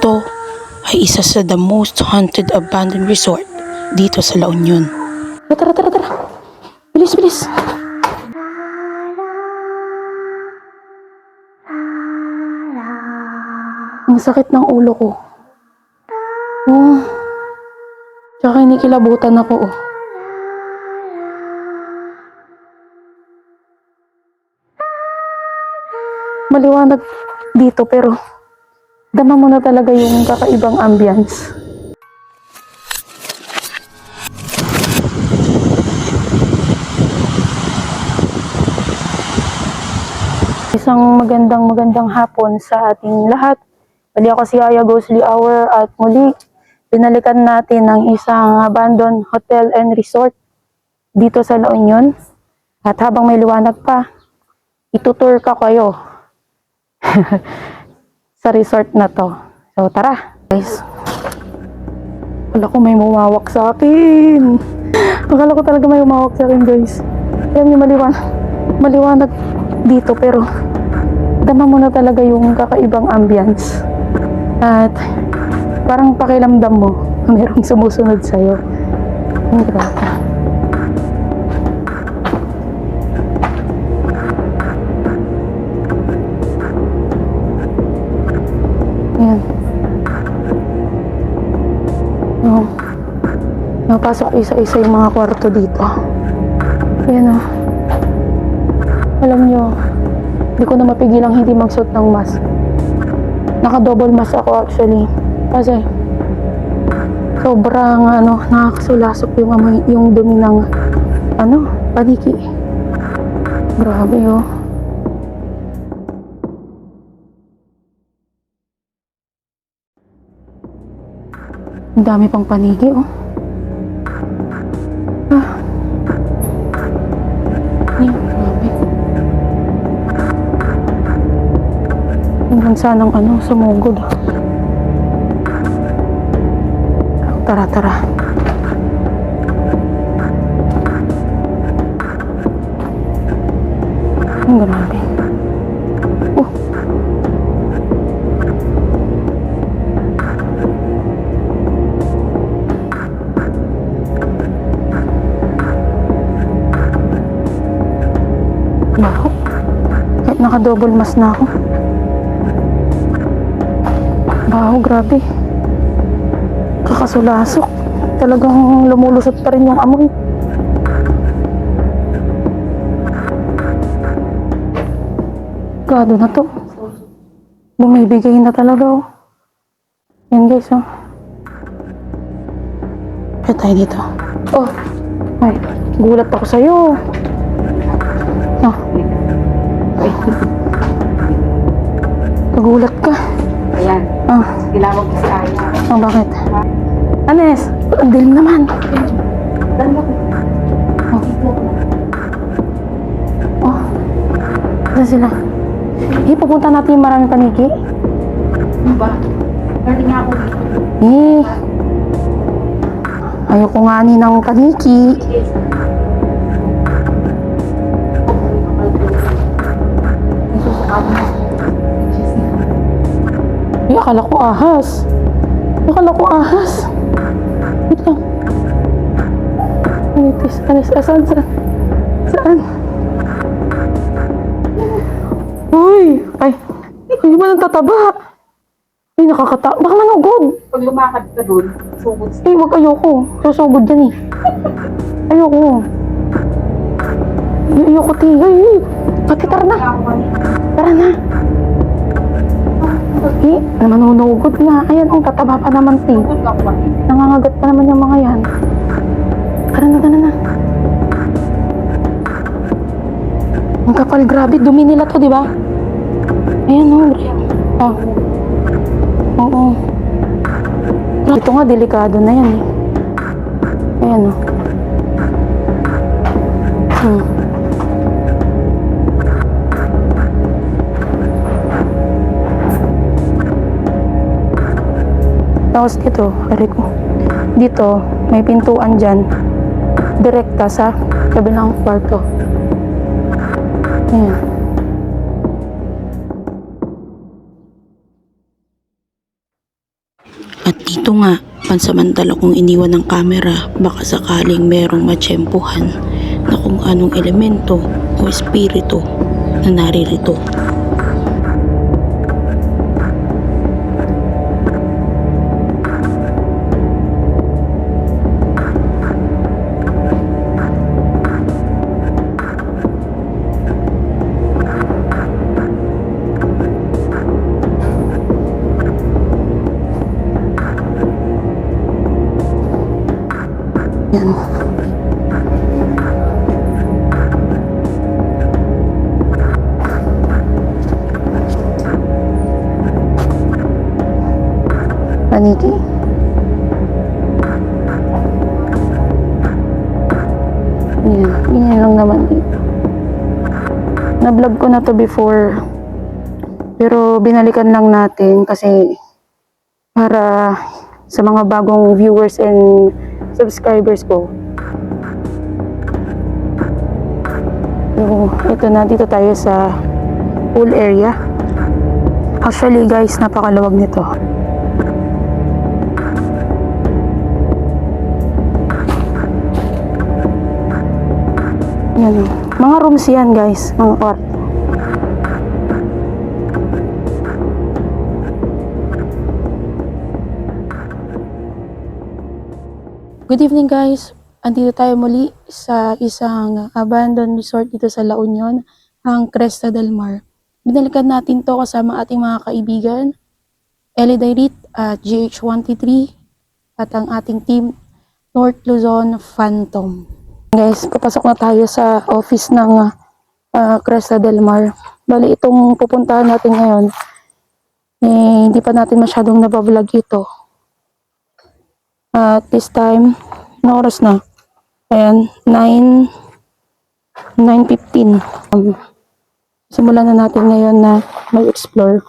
Ito ay isa sa the most haunted abandoned resort dito sa La Union. Tara, tara, tara. Bilis, bilis. Ang sakit ng ulo ko. Oh. Tsaka inikilabutan ako, oh. Maliwanag dito pero dama mo na talaga yung kakaibang ambience. Isang magandang hapon sa ating lahat. Bali ako si Aya Ghostly Hour at muli binalikan natin ang isang abandoned hotel and resort dito sa La Union. At habang may liwanag pa, itutour ka kayo sa resort na to. So tara guys. Akala ko may umawak sa akin. Akala ko talaga may umawak sa akin guys. Alam niyo maliwanag dito pero dama mo na talaga yung kakaibang ambience. At parang pakiramdam mo na mayroong sumusunod sa'yo. Ang grabe. Ayan. No. Napasok isa-isa yung mga kwarto dito. Ayan o. Alam nyo, hindi ko na mapigilang hindi magsuot ng mask. Naka-double mask ako actually. Kasi sobrang nakakasulasok yung amoy, yung dumi ng paniki. Grabe oh. Ang dami pang paniki oh. Grabe. Hanggang sanang sumugod. Tara, tara. Ang grabe. Baho. Kahit naka-double mask na ako. Baho, grabe. Kakasulasok. Talagang lumulusot pa rin yung amoy. Gado na to. Bumibigay na talaga oh. Yan guys oh. Kaya tayo dito. Oh. Ay, gulat ako sa'yo. Oh. Nagulat ka. Ayan. Oh. Tinawag ko si Aya. Oh, bakit? Anes, ang dilim naman. Oh. Saan sila? Pupunta natin yung maraming paniki. Ano ba? Galing nga ako dito. Ayoko nga ni ng paniki. Akala ko ahas. Wait lang. Anes, saan? Uy! Ay, hindi ba nang tataba? Ay, baka manugod. Pag lumakad ka dun, sugod Eh, wag, ayoko. Susugod yan eh. Ayoko. Ayoko, ti. Ay, pati, tara na. Tara na. Eh, manunugod nga. Ayan, tataba pa naman, ti. Sugod ka ko. Nangangagat pa naman yung mga yan. Tara na. Ang kapal, grabe. Dumi nila to, di ba? Ayan, oh. Oo. Ito nga, delikado na yan eh. Ayan oh. Tapos dito, may pintuan dyan. Direkta sa kabilang kwarto. Ayan. At dito nga, pansamantala kong iniwan ng kamera baka sakaling merong matsyempuhan na kung anong elemento o espiritu na naririto. Yan. Paniki. Yan. Ganyan lang naman dito. Na-vlog ko na to before. Pero binalikan lang natin kasi para sa mga bagong viewers and subscribers ko. So, ito na, dito tayo sa pool area. Actually guys, napakaluwag nito. Yan. Mga rooms yan guys, mga kwarto. Good evening guys. Andito tayo muli sa isang abandoned resort dito sa La Union, ang Cresta del Mar. Binalikan natin to kasama ating mga kaibigan, Ellie Dairit at GH1T3 at ang ating team North Luzon Phantom. Guys, papasok na tayo sa office ng Cresta del Mar. Bali, itong pupuntahan natin ngayon, hindi pa natin masyadong nabablog ito. At this time, ano oras na? Ayan, 9:15. Simulan na natin ngayon na mag-explore.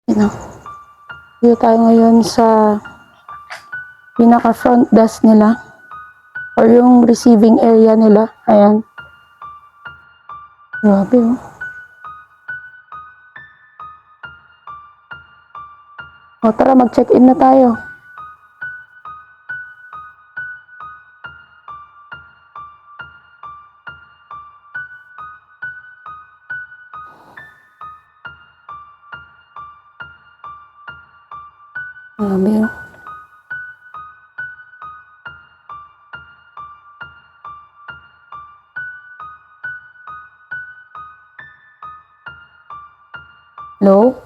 Yan o. Dito tayo ngayon sa pinaka front desk nila or yung receiving area nila. Ayan. Grabe oh. O tara, mag-check-in na tayo. Grabe oh. Hello?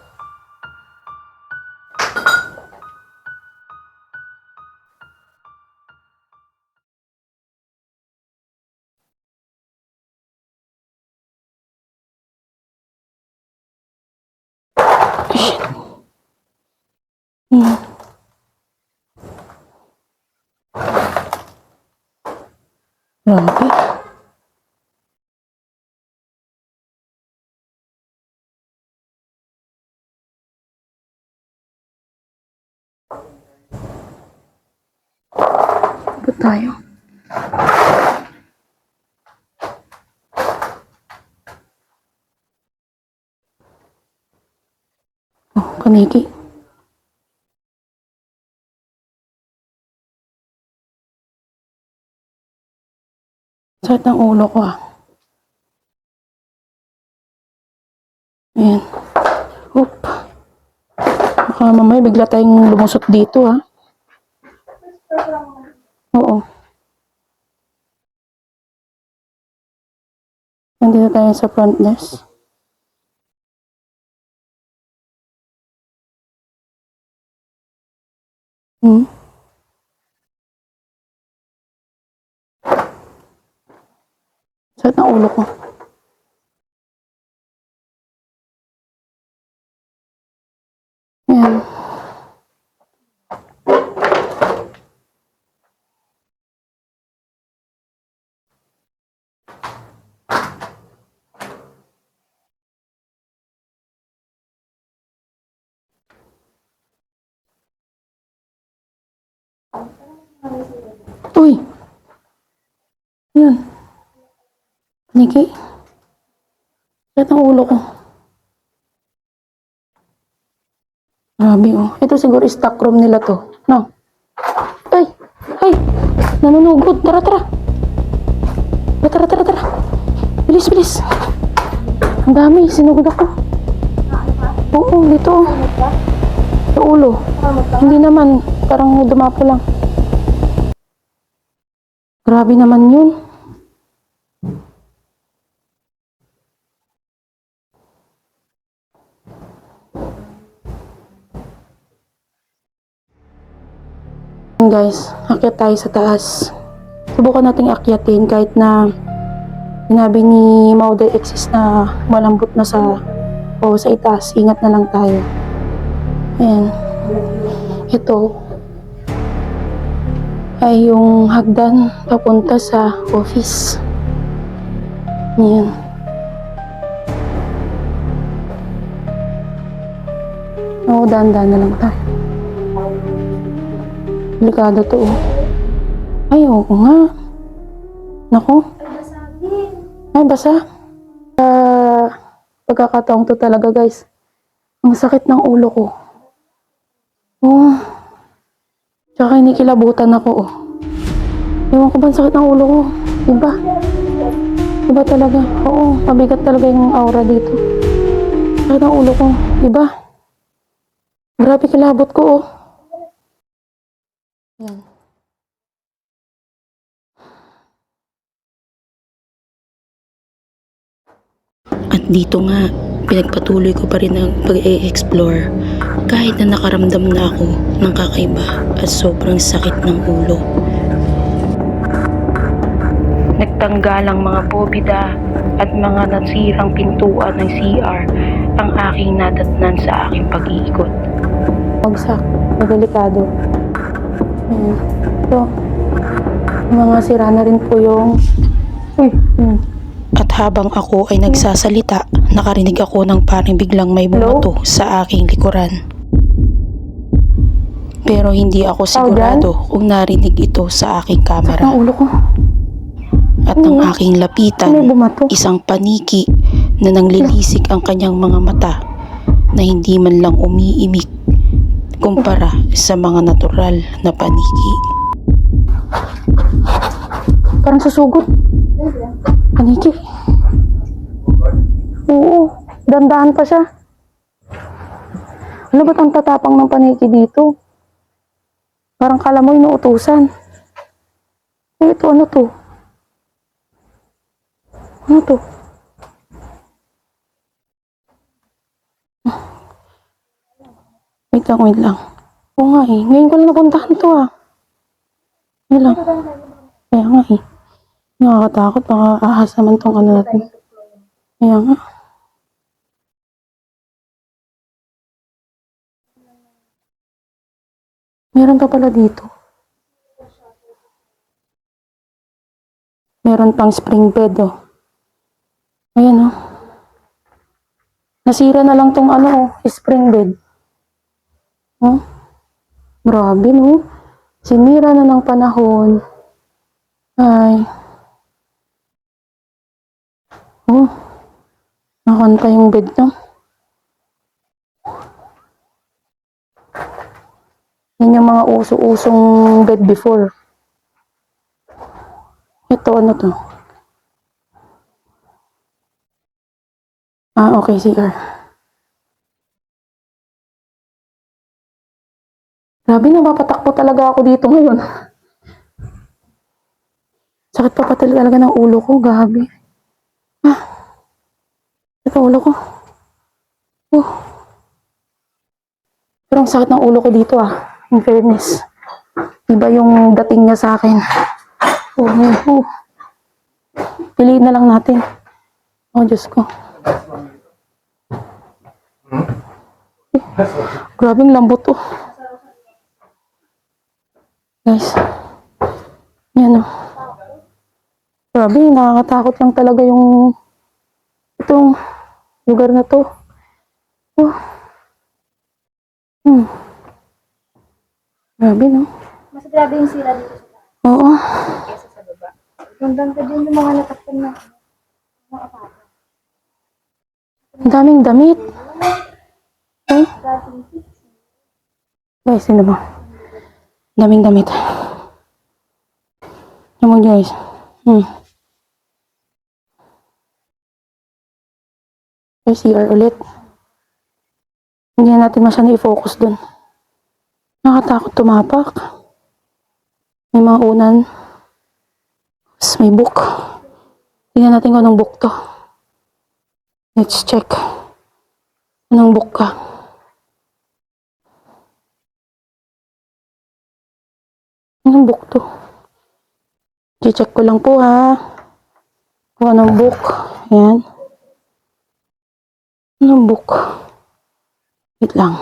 Grabe. Ikot tayo. Oh, paniki. Sakit ng ulo ko ah. Ayan. Oop. Baka mamaya bigla tayong lumusot dito ah. Oo. Nandito tayo sa front desk. Sakit ng ulo ko. Ayan. Uy! Ayan. Niki. Sakit ng ulo ko. Grabe oh. Ito siguro stock room nila to. No? Ay! Ay! Nanunugod. Tara, tara. Tara, tara, tara. Bilis, bilis. Ang dami. Sinugod ako. Oo, dito. Sa ulo. Hindi naman. Parang dumapo lang. Grabe naman yun. Guys, akyat tayo sa taas. Subukan nating akyatin kahit na sinabi ni Mauday Exis na malambot na sa itaas. Ingat na lang tayo. Ayan. Ito ay yung hagdan papunta sa office. Ayan. Oo, dahan-dahan na lang tayo. Delikado to oh. Ay, oo nga. Naku. Ay, basa. Pagkakataong to talaga guys. Ang sakit ng ulo ko. Oh. Tsaka inikilabutan ako oh. Ewan ko ba ang sakit ng ulo ko? Iba. Iba talaga. Oo, mabigat talaga yung aura dito. Sakit ng ulo ko. Iba. Grabe kilabot ko oh. Yan. At dito nga, pinagpatuloy ko pa rin ang pag-e-explore kahit na nakaramdam na ako ng kakaiba at sobrang sakit ng ulo. Nagtanggalang mga bobida at mga nasirang pintuan ng CR ang aking nadatnan sa aking pag-iikot. Bagsak. Delikado. Ayan. So, mga sira na rin po yung... Uy, At habang ako ay nagsasalita, nakarinig ako ng parang biglang may bumato sa aking likuran. Pero hindi ako sigurado kung narinig ito sa aking Sakit kamera. ng ulo ko. At ang aking May lapitan, bumato. isang paniki na nanglilisik ang kanyang mga mata na hindi man lang umiimik kumpara sa mga natural na paniki. Parang susugod. Paniki. Oo. Dandahan pa siya. Ano ba't ang tatapang ng paniki dito? Parang kala mo inuutusan. Eh, ito ano to? Ano to? Wait lang. Oo nga eh. Ngayon ko lang napuntahan to ah. Ngayon lang. Kaya nga eh. Nakakatakot. Baka ahas naman tong ano natin. Kaya nga. Meron pa pala dito. Meron pang spring bed oh. Ayan oh. Nasira na lang tong ano oh. Spring bed. Oh. Grabe no. Sinira na ng panahon. Ay. Oh. Nakanta yung bed no. Yan yung mga uso-usong bed before. Ito ano to? Ah, okay, CR. Grabe, napapatakbo talaga ako dito ngayon. Sakit pa talaga ng ulo ko, gabi. Ah, ito ulo ko. Oh. Pero ang sakit ng ulo ko dito ah, in fairness. Iba yung dating niya sa akin. Oh. Piliin na lang natin. Oh, Diyos ko. Grabing lambot to. Guys. Yan o. Grabe, nakakatakot lang talaga yung itong lugar na to. Oh. Grabe no. Mas grabe yung sila dito Oo. kesa sa baba. Gandang ka din yung mga natakpan na mga apata. Ang daming damit. Ay, Guys, yun naman. Daming damit. Naman guys. May CR ulit. Hindi na natin masyadong i-focus dun. Nakatakot tumapak. May mga unan. Tapos may book. Tingnan natin kung anong book to. Let's check. Anong book ka? Anong book to? I-check ko lang po ha. Kung anong book. Ayan. Anong book? Wait lang.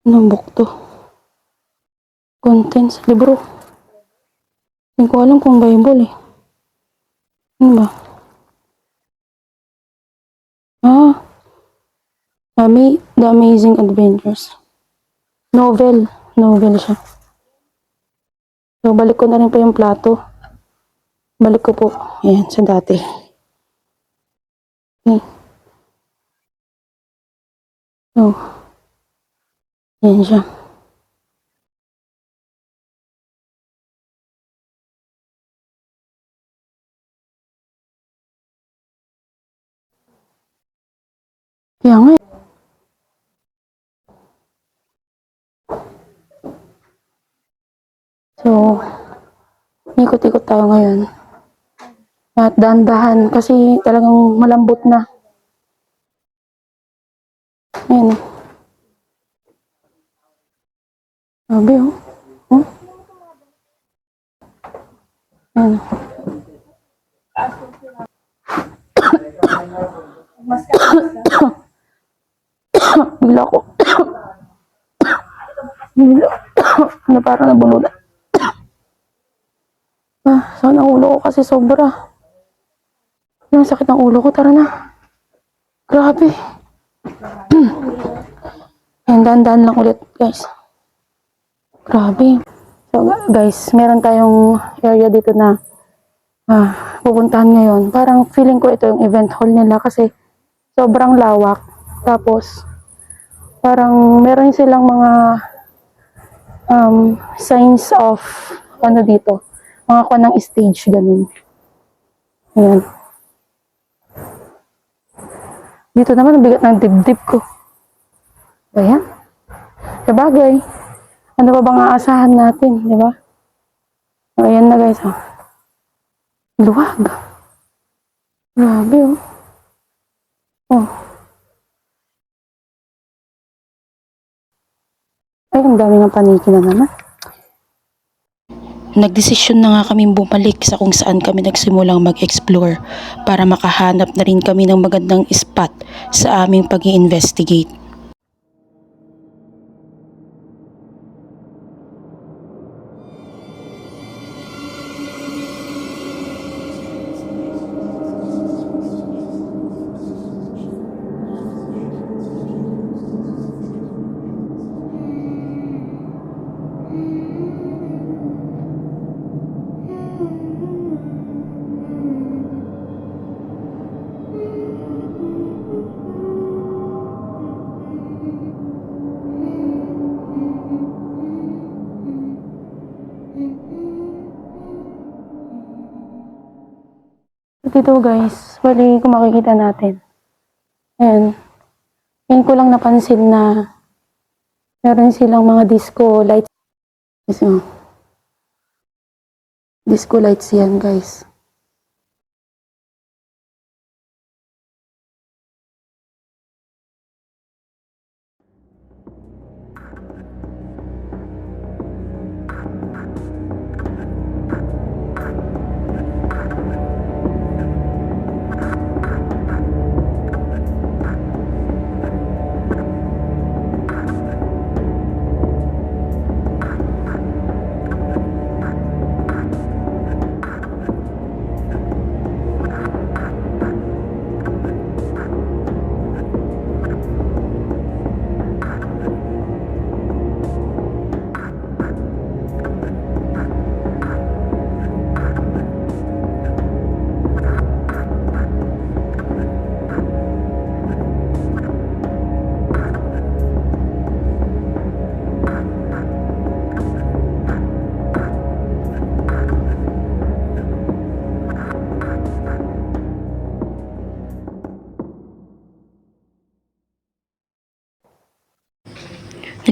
Anong book to? Contents, libro. Hindi ko alam kung Bible eh. Ano ba? The Amazing Adventures. Novel. Novel siya. So, balik ko na rin po yung plato. Balik ko po. Ayan, sa dati. Okay. So, ayan siya. Kaya nga eh. So, ikot-ikot tayo ngayon. At dahan-dahan kasi talagang malambot na. Ayan. Sabi oh. Oh. Ayan. Bigla ko. Bigla. Na parang nabulunan. Saan ang ulo ko kasi sobra. Ang sakit ng ulo ko. Tara na. Grabe. Ayan, dahan-dahan lang ulit, guys. Grabe. So, guys, meron tayong area dito na pupuntahan ngayon. Parang feeling ko ito yung event hall nila kasi sobrang lawak. Tapos, parang meron silang mga signs of ano dito. Mga kuha ng stage, ganun. Ayan. Dito naman, ang bigat ng dibdib ko. Ayan. Sabagay. Ano pa bang aasahan natin, di ba? Ayan na guys, oh. Luwag. Grabe, oh. Oh. Ay, ang dami ng paniki na naman. Nagdesisyon na nga kaming bumalik sa kung saan kami nagsimulang mag-explore para makahanap na rin kami ng magandang spot sa aming pag-i-investigate. Dito guys, bali kung makikita natin. Ayan. Yan ko lang napansin na meron silang mga disco lights. So, disco lights yan guys.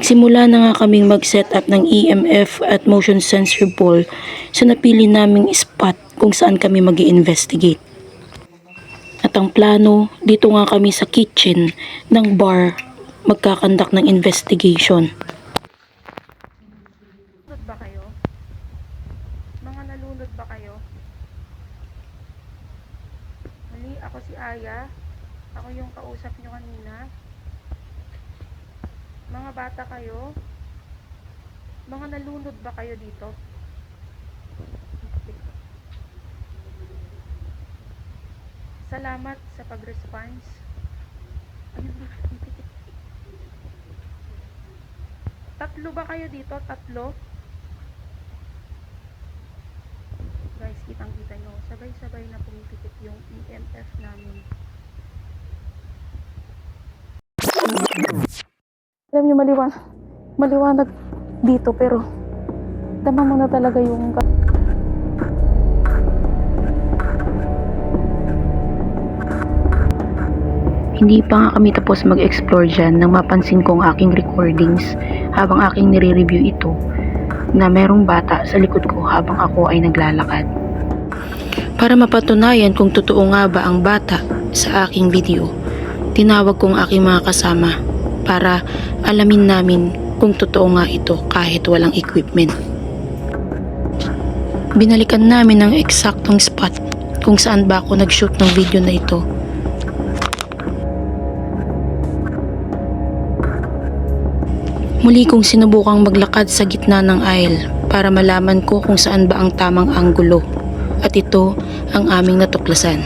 Nagsimula na nga kaming mag-set up ng EMF at motion sensor ball sa napili naming spot kung saan kami mag-i-investigate. At ang plano, dito nga kami sa kitchen ng bar magkakandak ng investigation. Nalulunod ba kayo? Mga nalulunod ba kayo? Mali, ako si Aya. Ako yung kausap nyo kanina. Mga bata kayo? Mga nalunod ba kayo dito? Salamat sa pag-response. Ayun na, tatlo ba kayo dito? Tatlo? Guys, kitang-kita nyo. Sabay-sabay na pumipikit yung EMF namin. Alam nyo, maliwanag dito, pero tama mo na talaga yung Hindi pa nga kami tapos mag-explore dyan nang mapansin kong aking recordings habang aking nire-review ito na merong bata sa likod ko habang ako ay naglalakad. Para mapatunayan kung totoo nga ba ang bata sa aking video, tinawag kong aking mga kasama para alamin namin kung totoo nga ito kahit walang equipment. Binalikan namin ang eksaktong spot kung saan ba ako nag-shoot ng video na ito. Muli kong sinubukang maglakad sa gitna ng aisle para malaman ko kung saan ba ang tamang anggulo, at ito ang aming natuklasan.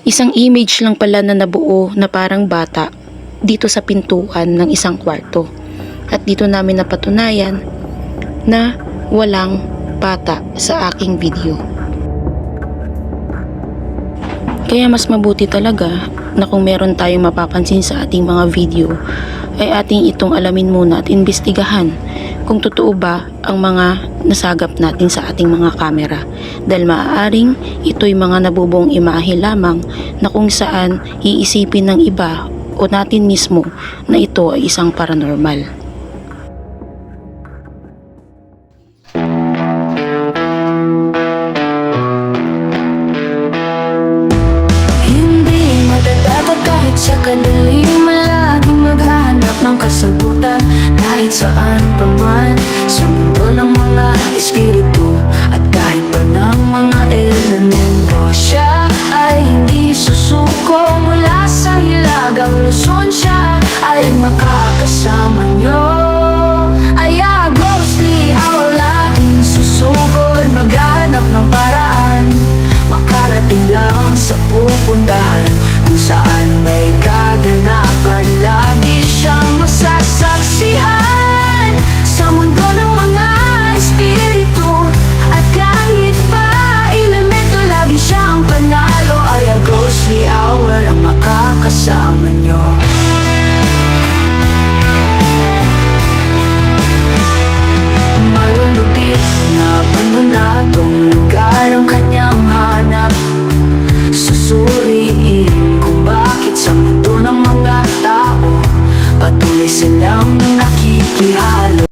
Isang image lang pala na nabuo na parang bata dito sa pintuan ng isang kwarto, at dito namin napatunayan na walang bata sa aking video. Kaya mas mabuti talaga na kung meron tayong mapapansin sa ating mga video ay ating itong alamin muna at imbestigahan kung totoo ba ang mga nasagap natin sa ating mga kamera, dahil maaaring ito'y mga nabubuong imahe lamang na kung saan iisipin ng iba o natin mismo na ito ay isang paranormal. Sa kadaliman laging maghanap ng kasagutan kahit saan.